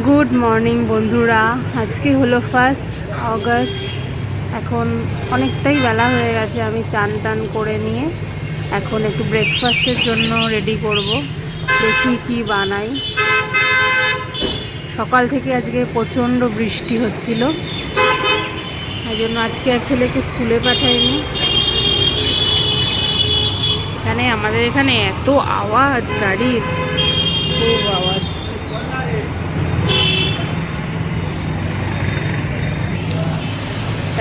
Good morning বন্ধুরা, আজকে হলো 1 আগস্ট। এখন অনেকটাই বেলা হয়ে গেছে। আমি চান টান করে নিয়ে এখন একটু ব্রেকফাস্টের জন্য রেডি করব। দেখি কি বানাই। সকাল থেকে আজকে প্রচণ্ড বৃষ্টি হচ্ছিল, তাই জন্য আজকে আর ছেলেকে স্কুলে পাঠাইনি। আমাদের এখানে এত আওয়াজ গাড়ির, খুব আওয়াজ।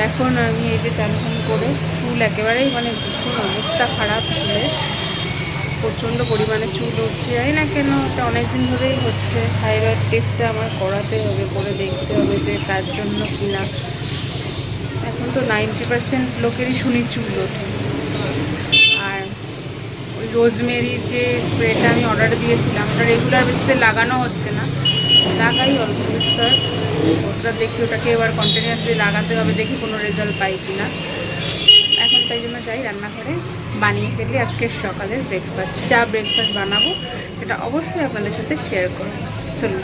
এখন আমি এই যে চান করে চুল একেবারেই ভীষণ অবস্থা খারাপ, চুলে প্রচণ্ড পরিমাণে চুল উঠছে। জানি না কেন, এটা অনেকদিন ধরেই হচ্ছে। থাইরয়েড টেস্টটা আমার করাতে হবে, করে দেখতে হবে যে তার জন্য কিনা। এখন তো 90% লোকেরই শুনি চুল ওঠে। আর ওই রোজমেরির যে স্প্রেটা আমি অর্ডার দিয়েছিলাম, ওটা রেগুলার বেসিসে লাগানো হচ্ছে না, লাগাই অল্প বিস্তর। ওটা দেখি, ওটাকে এবার কন্টিনিউয়াসলি লাগাতে হবে, দেখি কোনো রেজাল্ট পাই কিনা। এখন তাই জন্য যাই রান্নাঘরে, বানিয়ে ফেলি আজকে সকালের ব্রেকফাস্ট। যা ব্রেকফাস্ট বানাবো সেটা অবশ্যই আপনাদের সাথে শেয়ার করব। চলুন।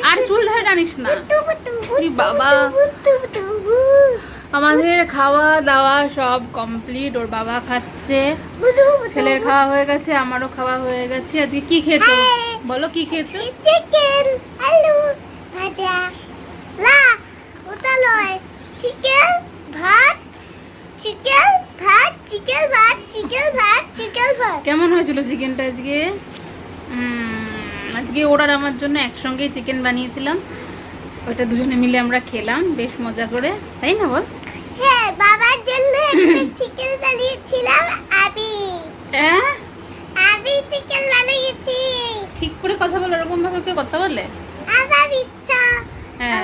আর চুল ধরে টানিস না বাবা। আমাদের খাওয়া দাওয়া সব কমপ্লিট। ওর বাবা খাচ্ছে, ছেলের খাওয়া হয়ে গেছে, আমারও খাওয়া হয়ে গেছে। আজকে কি খেয়েছো বলো, কি খেয়েছো? চিকেন, আলু ভাজা, লা ওটা লয়, চিকেন ভাত, চিকেন ভাত, চিকেন ভাত, চিকেন ভাত, চিকেন ভাত। কেমন হয়েছিল চিকেনটা আজকে? আজকে আজকে ওর আর আমার জন্য একসঙ্গেই চিকেন বানিয়েছিলাম, ওটা দুজনে মিলে আমরা খেলাম বেশ মজা করে, তাই না বল? হ্যাঁ, বাবার জন্য একটা চিকেন বানিয়েছিলাম হ্যাঁ আমি চিকেন বানিয়েছি। ঠিক করে কথা বল, ওরকম ভাবে কেউ কথা বলে? আমার ইচ্ছা, হ্যাঁ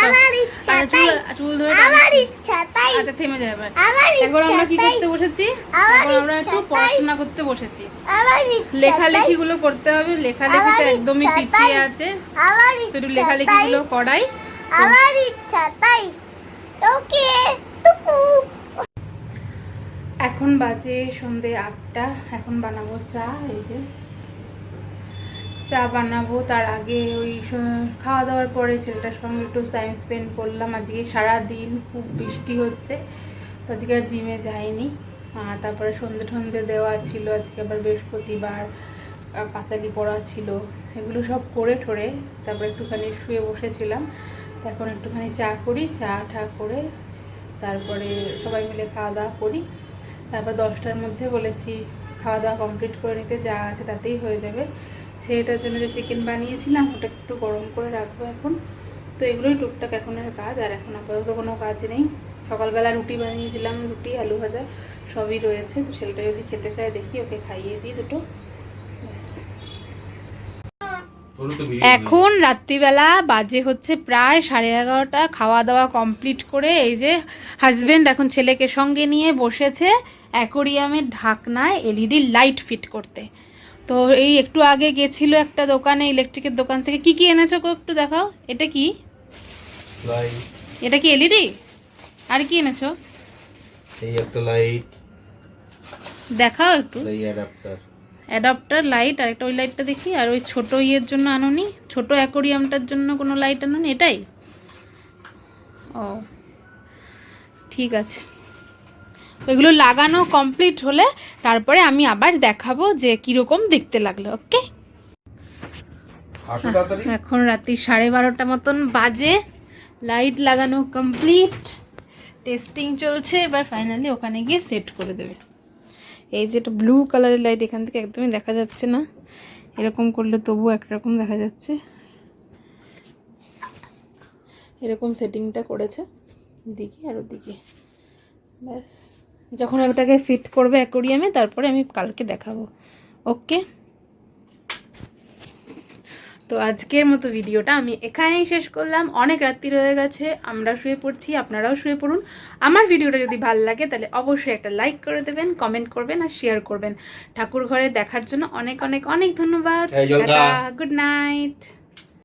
আমার ইচ্ছা আচ্ছা, তাই, চুল ধরে আমার ইচ্ছা তাই, আচ্ছা থেমে যাবে এবার। আমার এখন ইচ্ছা আমরা কি তাই, করতে বসেছি? আমার এখন আমরা ইচ্ছা একটু তাই। পড়াশোনা করতে বসেছি। আমার ইচ্ছা লেখালেখি তাই, গুলো করতে হবে, লেখালেখি তো আমার একদমই ইচ্ছা পিছিয়ে তাই। আছে, আমার তো একটু ইচ্ছা লেখালেখি তাই, গুলো করাই। আমার ইচ্ছা তাই। ওকে টুকু। এখন বাজে সন্ধে 8টা, এখন বানাবো চা। এই যে চা বানাবো, তার আগে ওই খাওয়া দাওয়ার পরে ছেলেটার সঙ্গে একটু টাইম স্পেন্ড করলাম। আজকে সারা দিন খুব বৃষ্টি হচ্ছে, তো আজকে আর জিমে যাইনি। তারপরে সন্ধে ঠন্ধে দেওয়া ছিল, আজকে আবার বৃহস্পতিবার, পাঁচালি পড়া ছিল, এগুলো সব করে ঠরে তারপরে একটুখানি শুয়ে বসেছিলাম। তো এখন একটুখানি চা করি, চা ঠা করে তারপরে সবাই মিলে খাওয়া দাওয়া করি। তারপর 10টার মধ্যে বলেছি খাওয়া দাওয়া কমপ্লিট করে নিতে, যা আছে তাতেই হয়ে যাবে। সেইটার জন্য যে চিকেন বানিয়েছিলাম ওটা একটু গরম করে রাখবো এখন। তো এগুলোই টুকটাক এখনের কাজ, আর এখন আপাতত কোনো কাজ নেই। সকালবেলা রুটি বানিয়েছিলাম, রুটি আলু ভাজা সবই রয়েছে, তো ছেলেটা যদি খেতে চায় দেখি ওকে খাইয়ে দিই দুটো, ব্যাস। এখন রাত্রিবেলা বাজে হচ্ছে প্রায় 11:30, খাওয়া দাওয়া কমপ্লিট করে এই যে হাজবেন্ড এখন ছেলেকে সঙ্গে নিয়ে বসেছে অ্যাকোরিয়ামের ঢাকনায় এলইডি লাইট ফিট করতে। তো এই একটু আগে গেছিল একটা দোকানে, ইলেকট্রিকের দোকান থেকে। কি কি এনেছো গো একটু দেখাও। এটা কি? এটা কি এলইডি? আর কি এনেছো? এই একটা লাইট দেখাও একটু। এই অ্যাডাপ্টার অ্যাডাপ্টার লাইট, আর একটা ওই লাইটটা দেখি। আর ওই ছোট ইয়ের জন্য আনোনি, ছোট অ্যাকোরিয়ামটার জন্য কোনো লাইট আনোনি? এটাই? ও ঠিক আছে, ওইগুলো লাগানো কমপ্লিট হলে তারপরে আমি আবার দেখাবো যে কীরকম দেখতে লাগলো। ওকে, এখন রাত্রি 12:30 মতন বাজে, লাইট লাগানো কমপ্লিট, টেস্টিং চলছে। এবার ফাইনালি ওখানে গিয়ে সেট করে দেবে। এই যে এটা ব্লু কালারের লাইট, এখান থেকে একদমই দেখা যাচ্ছে না, এরকম করলে তবুও একরকম দেখা যাচ্ছে। এরকম সেটিংটা করেছে দিকে আর ওদিকে, ব্যাস। যখন ওটাকে ফিট করবে অ্যাকোরিয়ামে তারপরে আমি কালকে দেখাবো। ওকে, তো আজকের মতো ভিডিওটা আমি এখানেই শেষ করলাম। অনেক রাত্রি হয়ে গেছে, আমরা শুয়ে পড়ছি, আপনারাও শুয়ে পড়ুন। আমার ভিডিওটা যদি ভালো লাগে তাহলে অবশ্যই একটা লাইক করে দেবেন, কমেন্ট করবেন আর শেয়ার করবেন। ঠাকুর ঘরে দেখার জন্য অনেক অনেক অনেক ধন্যবাদ। Good night.